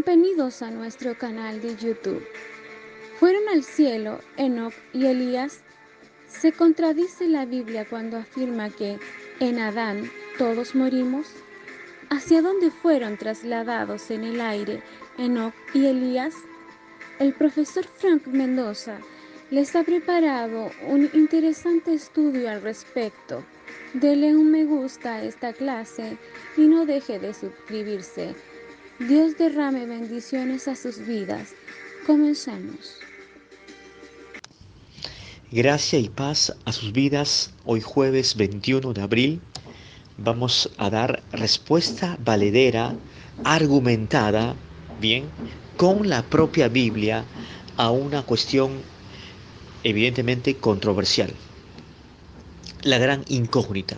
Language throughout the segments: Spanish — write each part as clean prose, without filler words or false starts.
Bienvenidos a nuestro canal de YouTube. ¿Fueron al cielo Enoc y Elías? ¿Se contradice la Biblia cuando afirma que en Adán todos morimos? ¿Hacia dónde fueron trasladados en el aire Enoc y Elías? El profesor Frank Mendoza les ha preparado un interesante estudio al respecto. Dele un me gusta a esta clase y no deje de suscribirse. Dios derrame bendiciones a sus vidas. Comencemos. Gracia y paz a sus vidas. Hoy jueves 21 de abril vamos a dar respuesta valedera, argumentada, bien, con la propia Biblia a una cuestión evidentemente controversial. La gran incógnita.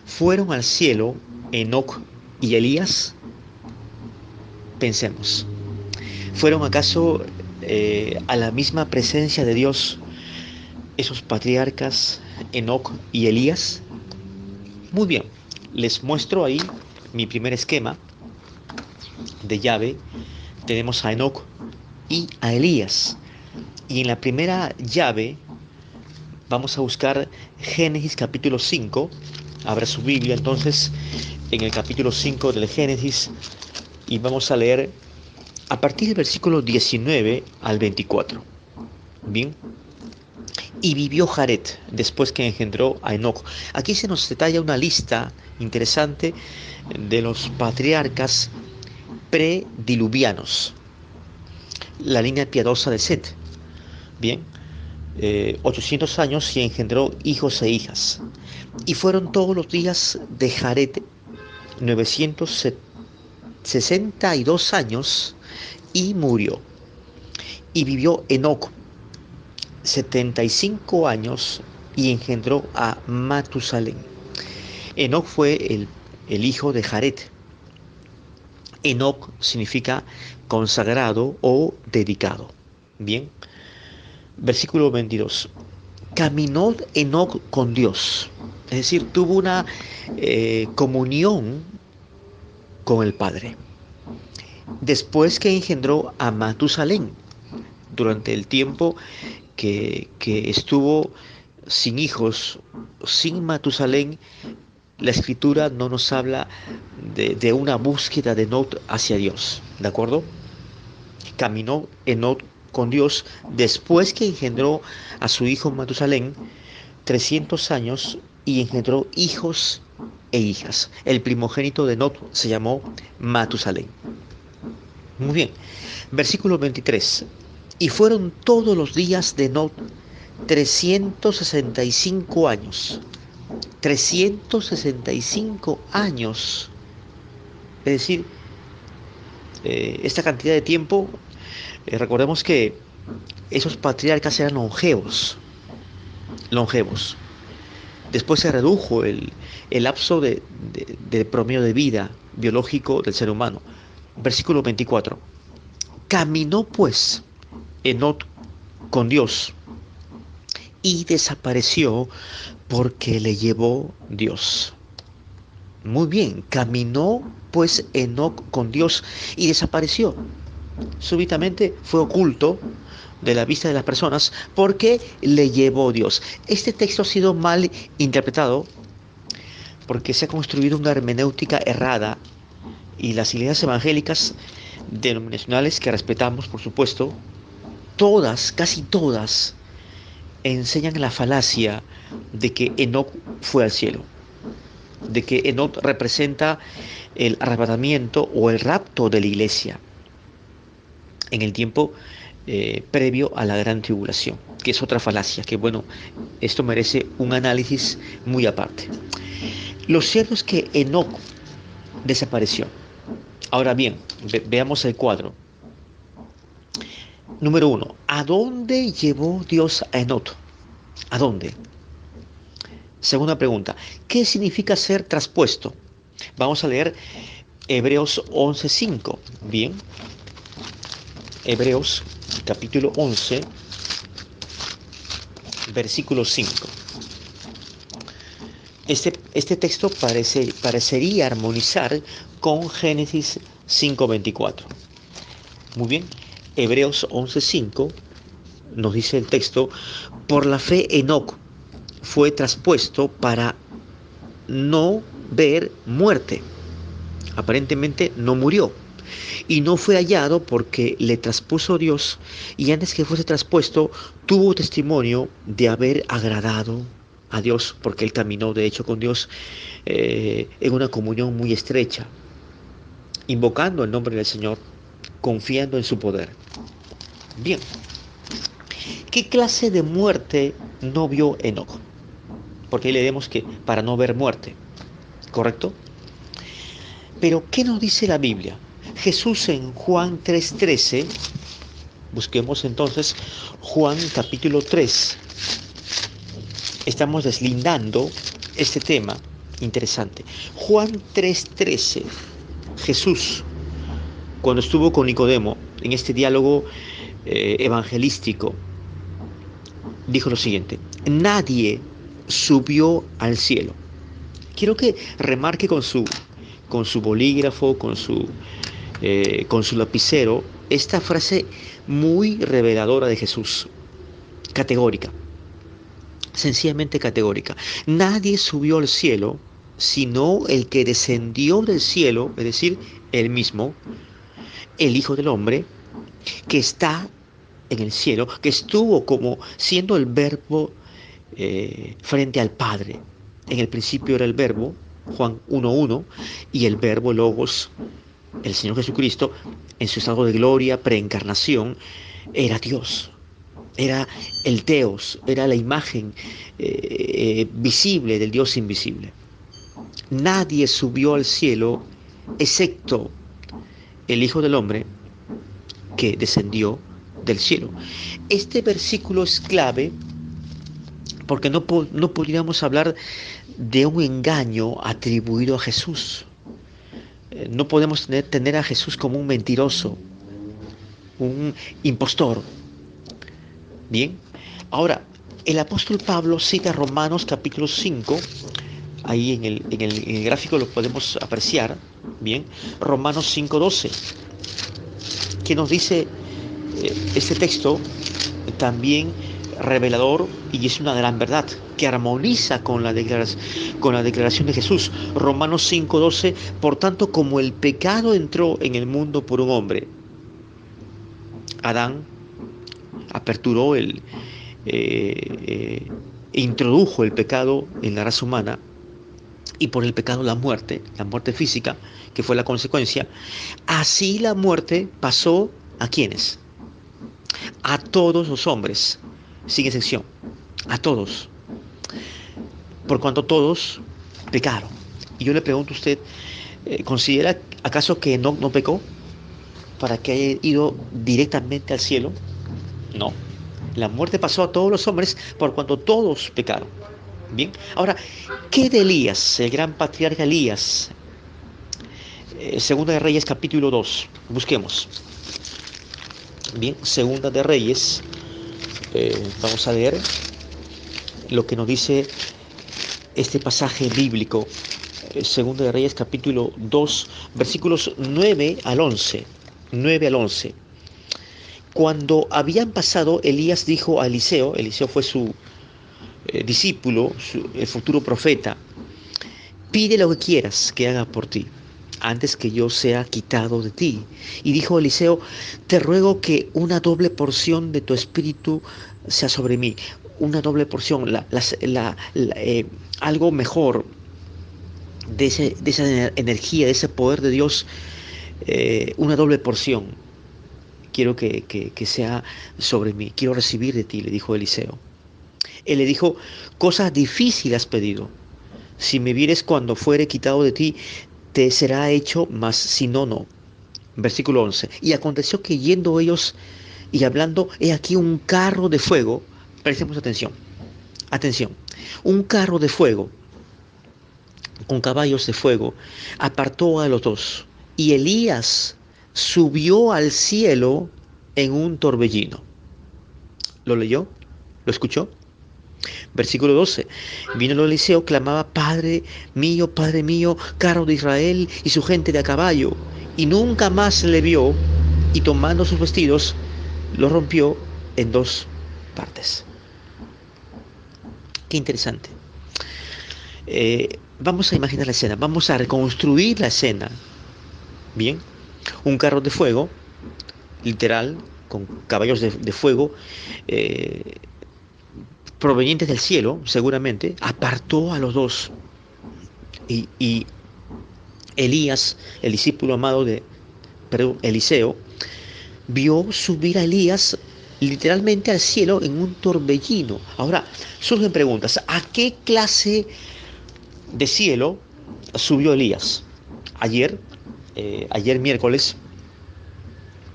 ¿Fueron al cielo Enoc y Elías? Pensemos. ¿Fueron acaso a la misma presencia de Dios esos patriarcas Enoc y Elías? Muy bien, les muestro ahí mi primer esquema de llave. Tenemos a Enoc y a Elías. Y en la primera llave vamos a buscar Génesis capítulo 5. Abra su Biblia entonces en el capítulo 5 del Génesis y vamos a leer a partir del versículo 19 al 24. Bien. Y vivió Jared después que engendró a Enoc. Aquí se nos detalla una lista interesante de los patriarcas prediluvianos. La línea piadosa de Set. Bien, 800 años y engendró hijos e hijas. Y fueron todos los días de Jared 962 años y murió. Y vivió Enoc 75 años y engendró a Matusalén. Enoc fue el hijo de Jared. Enoc significa consagrado o dedicado. Bien, versículo 22. Caminó Enoc con Dios, es decir, tuvo una comunión con el Padre. Después que engendró a Matusalén, durante el tiempo que estuvo sin hijos, sin Matusalén, la escritura no nos habla de una búsqueda de Enoc hacia Dios, ¿de acuerdo? Caminó Enoc con Dios después que engendró a su hijo Matusalén 300 años y engendró hijos e hijas. El primogénito de Enoc se llamó Matusalén. Muy bien, versículo 23. Y fueron todos los días de Enoc 365 años. 365 años. Es decir, esta cantidad de tiempo, recordemos que esos patriarcas eran longevos. Después se redujo el lapso de promedio de vida biológico del ser humano. Versículo 24. Caminó pues Enoc con Dios y desapareció porque le llevó Dios. Muy bien, caminó pues Enoc con Dios y desapareció. Súbitamente fue oculto de la vista de las personas porque le llevó Dios. Este texto ha sido mal interpretado porque se ha construido una hermenéutica errada y las iglesias evangélicas denominacionales que respetamos, por supuesto, todas, casi todas, enseñan la falacia de que Enoc fue al cielo, de que Enoc representa el arrebatamiento o el rapto de la iglesia en el tiempo previo a la gran tribulación, que es otra falacia, que bueno, esto merece un análisis muy aparte. Lo cierto es que Enoc desapareció. Ahora bien, veamos el cuadro. Número 1. ¿A dónde llevó Dios a Enoc? ¿A dónde? Segunda pregunta. ¿Qué significa ser traspuesto? Vamos a leer Hebreos 11:5. Bien. Hebreos capítulo 11, versículo 5. Este texto parecería armonizar con Génesis 5:24. Muy bien, Hebreos 11:5 nos dice el texto, por la fe Enoc fue traspuesto para no ver muerte. Aparentemente no murió y no fue hallado porque le traspuso Dios, y antes que fuese traspuesto tuvo testimonio de haber agradado a Dios, porque él caminó de hecho con Dios en una comunión muy estrecha, invocando el nombre del Señor, confiando en su poder. Bien, ¿qué clase de muerte no vio Enoc? Porque ahí leemos que para no ver muerte, ¿correcto? Pero ¿qué nos dice la Biblia? Jesús en Juan 3:13, busquemos entonces Juan capítulo 3, estamos deslindando este tema interesante. Juan 3:13, Jesús, cuando estuvo con Nicodemo en este diálogo evangelístico, dijo lo siguiente: nadie subió al cielo. Quiero que remarque con su bolígrafo, con su lapicero, esta frase muy reveladora de Jesús, categórica, sencillamente categórica. Nadie subió al cielo, sino el que descendió del cielo, es decir, él mismo, el Hijo del Hombre, que está en el cielo, que estuvo como siendo el verbo frente al Padre. En el principio era el verbo, Juan 1:1, y el verbo logos, el Señor Jesucristo, en su estado de gloria, preencarnación, era Dios, era el Teos, era la imagen visible del Dios invisible. Nadie subió al cielo excepto el Hijo del Hombre, que descendió del cielo. Este versículo es clave porque no podríamos hablar de un engaño atribuido a Jesús. No podemos tener a Jesús como un mentiroso, un impostor. Bien, ahora, el apóstol Pablo cita Romanos capítulo 5, ahí en el gráfico lo podemos apreciar, bien, Romanos 5:12, que nos dice este texto también revelador, y es una gran verdad que armoniza con la declaración de Jesús. Romanos 5:12, por tanto, como el pecado entró en el mundo por un hombre, Adán aperturó introdujo el pecado en la raza humana, y por el pecado la muerte física, que fue la consecuencia. Así la muerte pasó ¿a quiénes? A todos los hombres, sin excepción, a todos, por cuanto todos pecaron. Y yo le pregunto a usted, ¿considera acaso que Enoc no pecó para que haya ido directamente al cielo? No, la muerte pasó a todos los hombres por cuanto todos pecaron. Bien, ahora, ¿qué de Elías, el gran patriarca Elías? Segunda de Reyes capítulo 2, busquemos. Bien, Segunda de Reyes, vamos a leer lo que nos dice este pasaje bíblico. Segunda de Reyes capítulo 2, versículos 9 al 11. 9 al 11. Cuando habían pasado, Elías dijo a Eliseo fue su discípulo, el futuro profeta: pide lo que quieras que haga por ti, antes que yo sea quitado de ti. Y dijo Eliseo: te ruego que una doble porción de tu espíritu sea sobre mí. Una doble porción, algo mejor de esa energía, de ese poder de Dios, una doble porción. Quiero que sea sobre mí, quiero recibir de ti, le dijo Eliseo. Él le dijo: cosas difíciles has pedido. Si me vieres cuando fuere quitado de ti, te será hecho, mas si no, no. Versículo 11. Y aconteció que yendo ellos y hablando, he aquí un carro de fuego. Prestemos atención. Atención. Un carro de fuego, con caballos de fuego, apartó a los dos. Y Elías subió al cielo en un torbellino. ¿Lo leyó? ¿Lo escuchó? Versículo 12. Vino Eliseo, clamaba: Padre mío, carro de Israel y su gente de a caballo. Y nunca más le vio, y tomando sus vestidos, los rompió en dos partes. Qué interesante. Vamos a imaginar la escena, vamos a reconstruir la escena. Bien, un carro de fuego, literal, con caballos de fuego, eh, provenientes del cielo, seguramente, apartó a los dos. Y Elías, el discípulo amado de Eliseo, vio subir a Elías literalmente al cielo en un torbellino. Ahora, surgen preguntas. ¿A qué clase de cielo subió Elías? Ayer miércoles,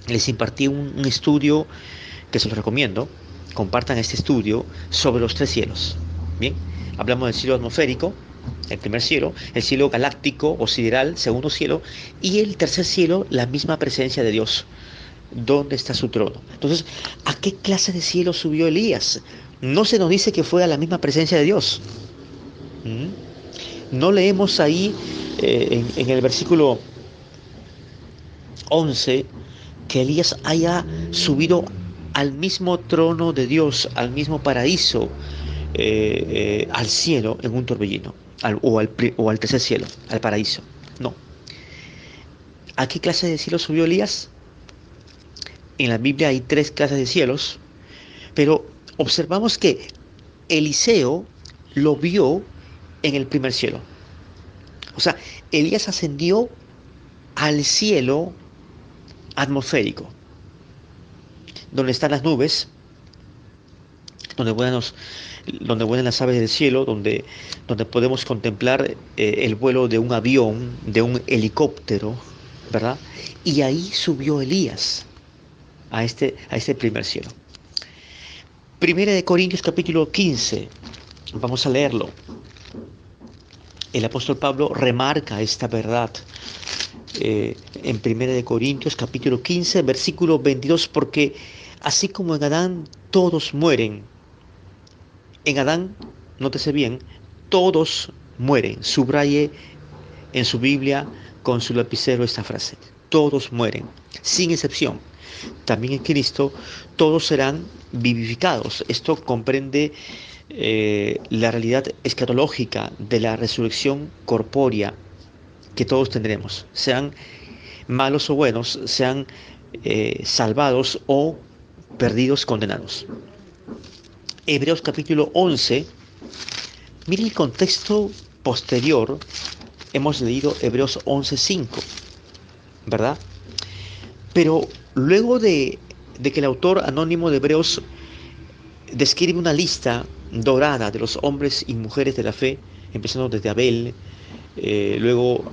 les impartí un estudio que se los recomiendo. Compartan este estudio sobre los tres cielos. Bien, hablamos del cielo atmosférico, el primer cielo, el cielo galáctico o sideral, segundo cielo, y el tercer cielo, la misma presencia de Dios. ¿Dónde está su trono? Entonces, ¿a qué clase de cielo subió Elías? No se nos dice que fue a la misma presencia de Dios. No leemos ahí en el versículo 11 que Elías haya subido al mismo trono de Dios, al mismo paraíso, al cielo en un torbellino, o al tercer cielo, al paraíso. No. ¿A qué clase de cielo subió Elías? En la Biblia hay tres clases de cielos, pero observamos que Eliseo lo vio en el primer cielo. O sea, Elías ascendió al cielo atmosférico, donde están las nubes, donde vuelan las aves del cielo, donde podemos contemplar el vuelo de un avión, de un helicóptero, ¿verdad? Y ahí subió Elías a este primer cielo. Primera de Corintios capítulo 15, vamos a leerlo. El apóstol Pablo remarca esta verdad en Primera de Corintios capítulo 15, versículo 22, porque así como en Adán todos mueren, en Adán, nótese bien, todos mueren. Subraye en su Biblia con su lapicero esta frase: todos mueren, sin excepción. También en Cristo todos serán vivificados. Esto comprende la realidad escatológica de la resurrección corpórea que todos tendremos, sean malos o buenos, sean salvados o perdidos, condenados. Hebreos capítulo 11, miren el contexto posterior. Hemos leído Hebreos 11:5, ¿verdad? Pero luego de que el autor anónimo de Hebreos describe una lista dorada de los hombres y mujeres de la fe, empezando desde Abel, luego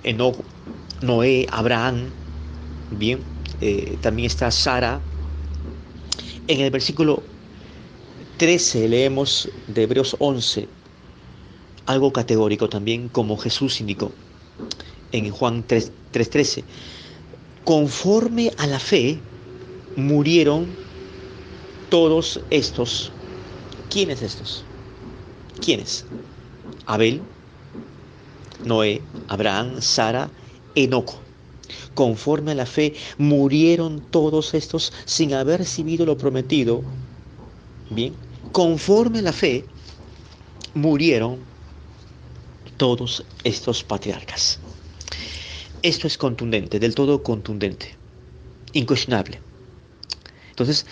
Enoc, Noé, Abraham, bien, también está Sara. En el versículo 13 leemos de Hebreos 11 algo categórico también, como Jesús indicó en Juan 3:13. Conforme a la fe murieron todos estos. ¿Quiénes estos? ¿Quiénes? Abel, Noé, Abraham, Sara, Enoc. Conforme a la fe murieron todos estos sin haber recibido lo prometido. Bien, conforme a la fe murieron todos estos patriarcas. Esto es contundente, del todo contundente, incuestionable. Entonces,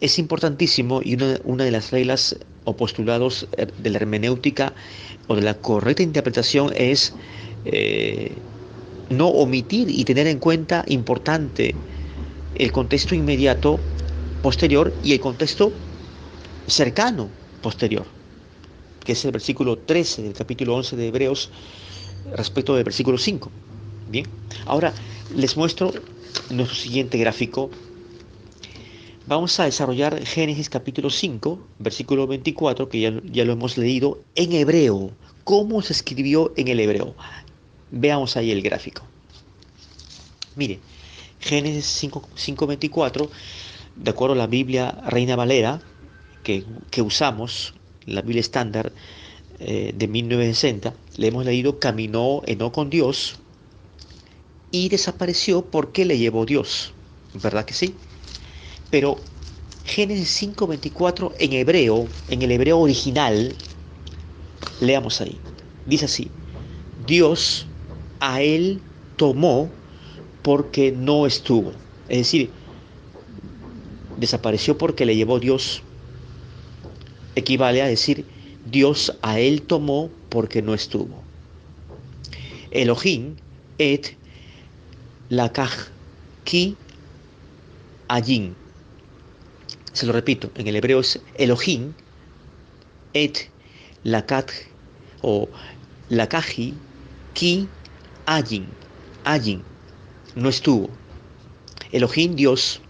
es importantísimo, y una de las reglas o postulados de la hermenéutica o de la correcta interpretación es no omitir y tener en cuenta importante el contexto inmediato posterior y el contexto cercano posterior, que es el versículo 13 del capítulo 11 de Hebreos respecto del versículo 5. Bien, ahora les muestro nuestro siguiente gráfico. Vamos a desarrollar Génesis capítulo 5, versículo 24, que ya lo hemos leído en hebreo. ¿Cómo se escribió en el hebreo? Veamos ahí el gráfico. Mire, Génesis 5:24, de acuerdo a la Biblia Reina Valera, que usamos, la Biblia estándar de 1960, le hemos leído: caminó Enoc con Dios y desapareció porque le llevó Dios. ¿verdad que sí? Pero Génesis 5:24 en el hebreo original, leamos ahí, dice así: Dios a él tomó porque no estuvo. Es decir, desapareció porque le llevó Dios. Equivale a decir, Dios a él tomó porque no estuvo. Elohim et lakach ki ayin. Se lo repito, en el hebreo es Elohim et lakach o lakaji ki ayin. Ayin, no estuvo. Elohim, Dios,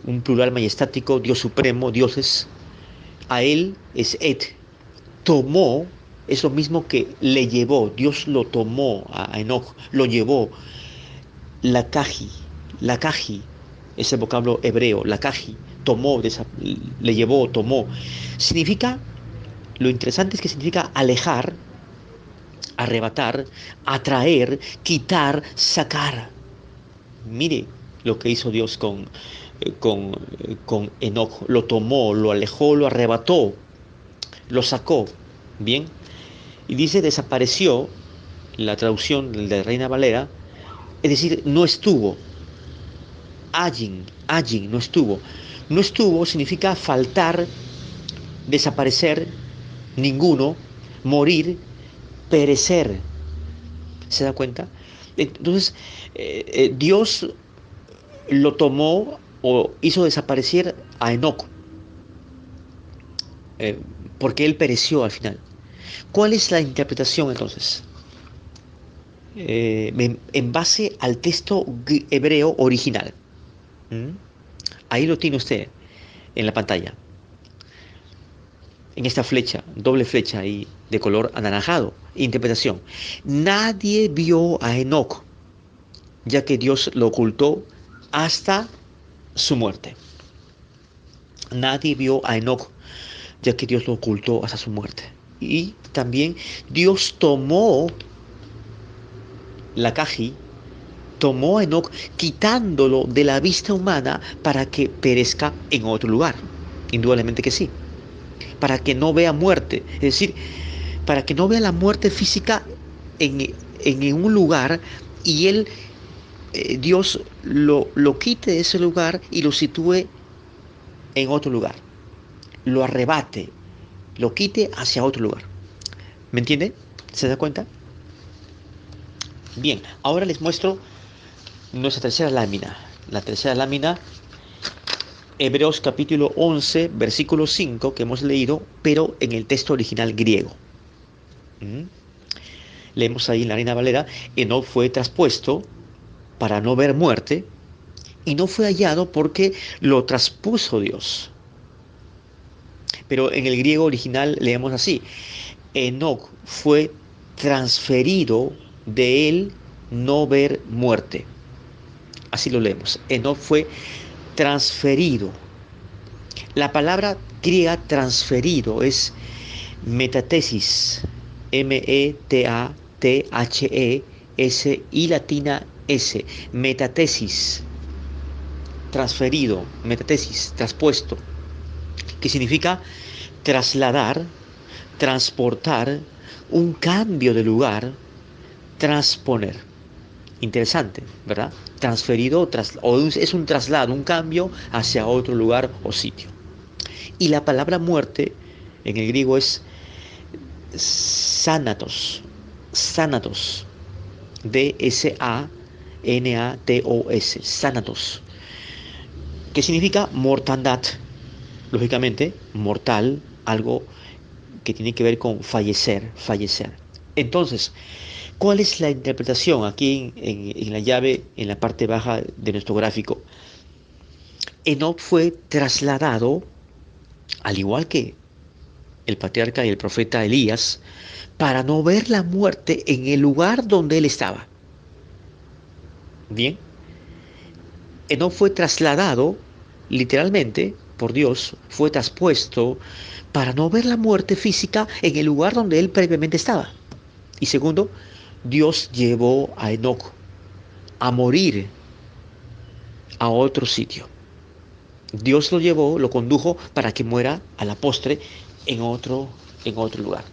un plural majestático, Dios supremo, dioses. A él es et. Tomó es lo mismo que le llevó. Dios lo tomó a Enoch, lo llevó. Lakaji, lakaji es el vocablo hebreo. Lakaji, tomó, le llevó, tomó. Significa, lo interesante es que significa alejar, arrebatar, atraer, quitar, sacar. Mire lo que hizo Dios con Enoch. Lo tomó, lo alejó, lo arrebató, lo sacó. Bien. Y dice desapareció, la traducción de Reina Valera, es decir, no estuvo. Ayin, no estuvo. No estuvo significa faltar, desaparecer, ninguno, morir, perecer. ¿Se da cuenta? Entonces, Dios lo tomó o hizo desaparecer a Enoc, porque él pereció al final. ¿Cuál es la interpretación entonces? En base al texto hebreo original. Ahí lo tiene usted en la pantalla. En esta flecha, doble flecha ahí de color anaranjado. Interpretación. Nadie vio a Enoc, ya que Dios lo ocultó hasta su muerte. Nadie vio a Enoc, ya que Dios lo ocultó hasta su muerte. Y también Dios tomó la caji, tomó a Enoc quitándolo de la vista humana para que perezca en otro lugar. Indudablemente que sí. Para que no vea muerte. Es decir, para que no vea la muerte física en un lugar y él, Dios lo quite de ese lugar y lo sitúe en otro lugar. Lo arrebate, lo quite hacia otro lugar. ¿Me entiende? ¿Se da cuenta? Bien, ahora les muestro nuestra tercera lámina. La tercera lámina, Hebreos capítulo 11, versículo 5, que hemos leído, pero en el texto original griego. Leemos ahí en la Reina Valera: Enoc fue traspuesto para no ver muerte, y no fue hallado porque lo traspuso Dios. Pero en el griego original leemos así: Enoc fue transferido de él no ver muerte. Así lo leemos. Enoc fue transferido. La palabra griega transferido es metatesis. M-E-T-A-T-H-E-S y latina S. Metatesis. Transferido. Metatesis. Traspuesto. Que significa trasladar, transportar, un cambio de lugar, transponer. Interesante, ¿verdad? Transferido es un traslado, un cambio hacia otro lugar o sitio. Y la palabra muerte en el griego es Thanatos. Thanatos. D-S-A-N-A-T-O-S. Thanatos. Que significa mortandad. Lógicamente, mortal, algo que tiene que ver con fallecer. Entonces, ¿cuál es la interpretación aquí en la llave, en la parte baja de nuestro gráfico? Enoc fue trasladado, al igual que el patriarca y el profeta Elías, para no ver la muerte en el lugar donde él estaba. Bien. Enoc fue trasladado, literalmente, por Dios, fue traspuesto para no ver la muerte física en el lugar donde él previamente estaba. Y segundo, Dios llevó a Enoc a morir a otro sitio. Dios lo llevó, lo condujo para que muera a la postre en otro lugar.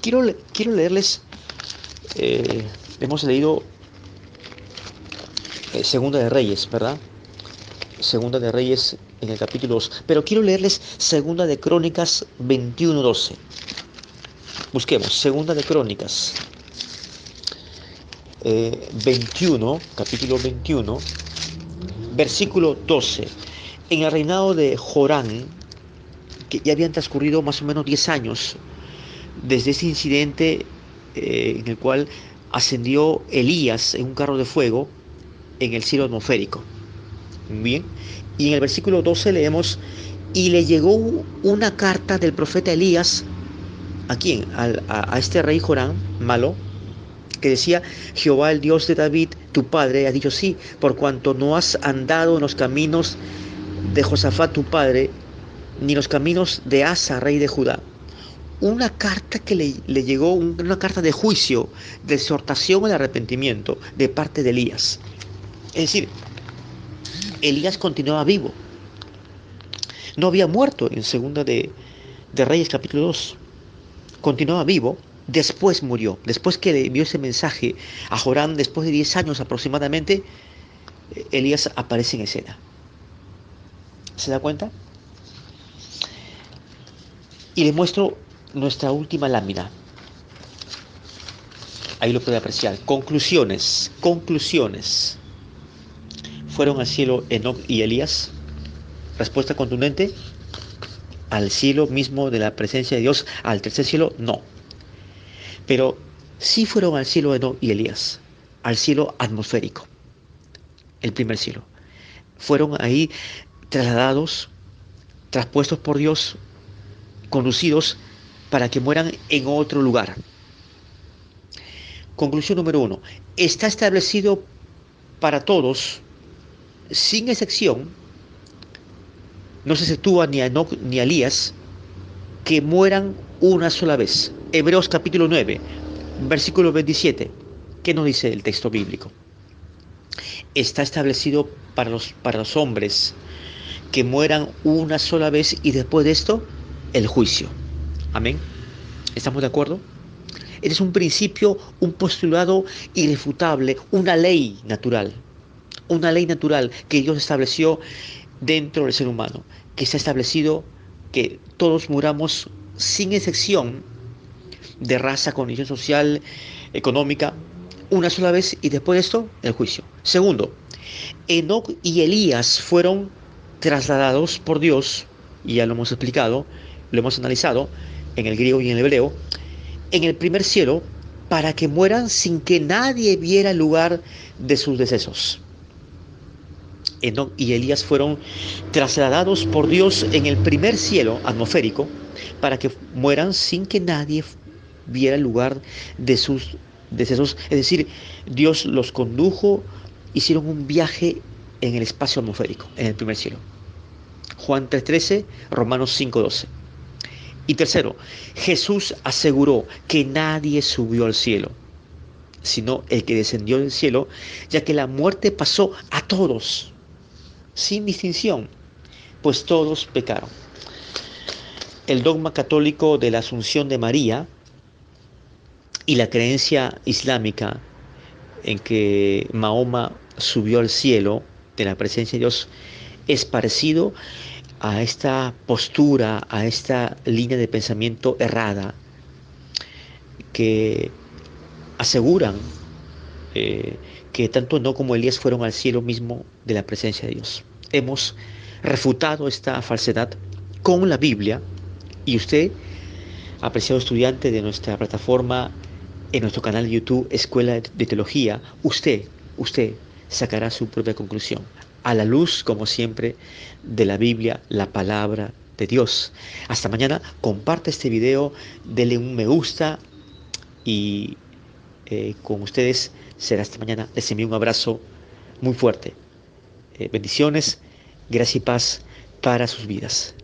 Quiero leerles, hemos leído Segunda de Reyes, ¿verdad? Segunda de Reyes en el capítulo 2, pero quiero leerles Segunda de Crónicas 21:12. Busquemos Segunda de Crónicas 21, capítulo 21, versículo 12. En el reinado de Jorán, que ya habían transcurrido más o menos 10 años desde ese incidente en el cual ascendió Elías en un carro de fuego en el cielo atmosférico. Bien, y en el versículo 12 leemos: y le llegó una carta del profeta Elías. ¿A quién? A este rey Jorán malo, que decía: Jehová, el Dios de David, tu padre, ha dicho sí, por cuanto no has andado en los caminos de Josafat tu padre, ni en los caminos de Asa, rey de Judá. Una carta que le llegó, una carta de juicio, de exhortación al arrepentimiento de parte de Elías. Es decir, Elías continuaba vivo. No había muerto en Segunda de Reyes capítulo 2. Continuaba vivo. Después murió. Después que le envió ese mensaje a Jorán, después de 10 años aproximadamente, Elías aparece en escena. ¿Se da cuenta? Y les muestro nuestra última lámina. Ahí lo puede apreciar. Conclusiones. ¿Fueron al cielo Enoc y Elías? Respuesta contundente: al cielo mismo de la presencia de Dios, al tercer cielo, no. Pero sí fueron al cielo Enoc y Elías, al cielo atmosférico, el primer cielo. Fueron ahí trasladados, traspuestos por Dios, conducidos para que mueran en otro lugar. Conclusión número 1. Está establecido para todos, sin excepción, no se exceptúa ni a Enoc ni a Elías, que mueran una sola vez. Hebreos capítulo 9, versículo 27. ¿Qué nos dice el texto bíblico? Está establecido para los hombres que mueran una sola vez, y después de esto, el juicio. Amén. ¿Estamos de acuerdo? Este es un principio, un postulado irrefutable, una ley natural que Dios estableció dentro del ser humano, que está establecido que todos muramos sin excepción de raza, condición social, económica, una sola vez, y después de esto, el juicio. Segundo, Enoc y Elías fueron trasladados por Dios, y ya lo hemos explicado, lo hemos analizado en el griego y en el hebreo, en el primer cielo, para que mueran sin que nadie viera el lugar de sus decesos. Enoc y Elías fueron trasladados por Dios en el primer cielo atmosférico para que mueran sin que nadie viera el lugar de sus decesos. Es decir, Dios los condujo, hicieron un viaje en el espacio atmosférico, en el primer cielo. Juan 3:13, Romanos 5:12. Y tercero, Jesús aseguró que nadie subió al cielo, sino el que descendió del cielo, ya que la muerte pasó a todos, sin distinción, pues todos pecaron. El dogma católico de la Asunción de María y la creencia islámica en que Mahoma subió al cielo de la presencia de Dios es parecido a esta postura, a esta línea de pensamiento errada que aseguran que tanto Enoc como Elías fueron al cielo mismo de la presencia de Dios. Hemos refutado esta falsedad con la Biblia, y usted, apreciado estudiante de nuestra plataforma, en nuestro canal de YouTube Escuela de Teología, usted sacará su propia conclusión, a la luz, como siempre, de la Biblia, la palabra de Dios. Hasta mañana. Comparte este video, denle un me gusta, y con ustedes será hasta mañana. Les envío un abrazo muy fuerte. Bendiciones, gracia y paz para sus vidas.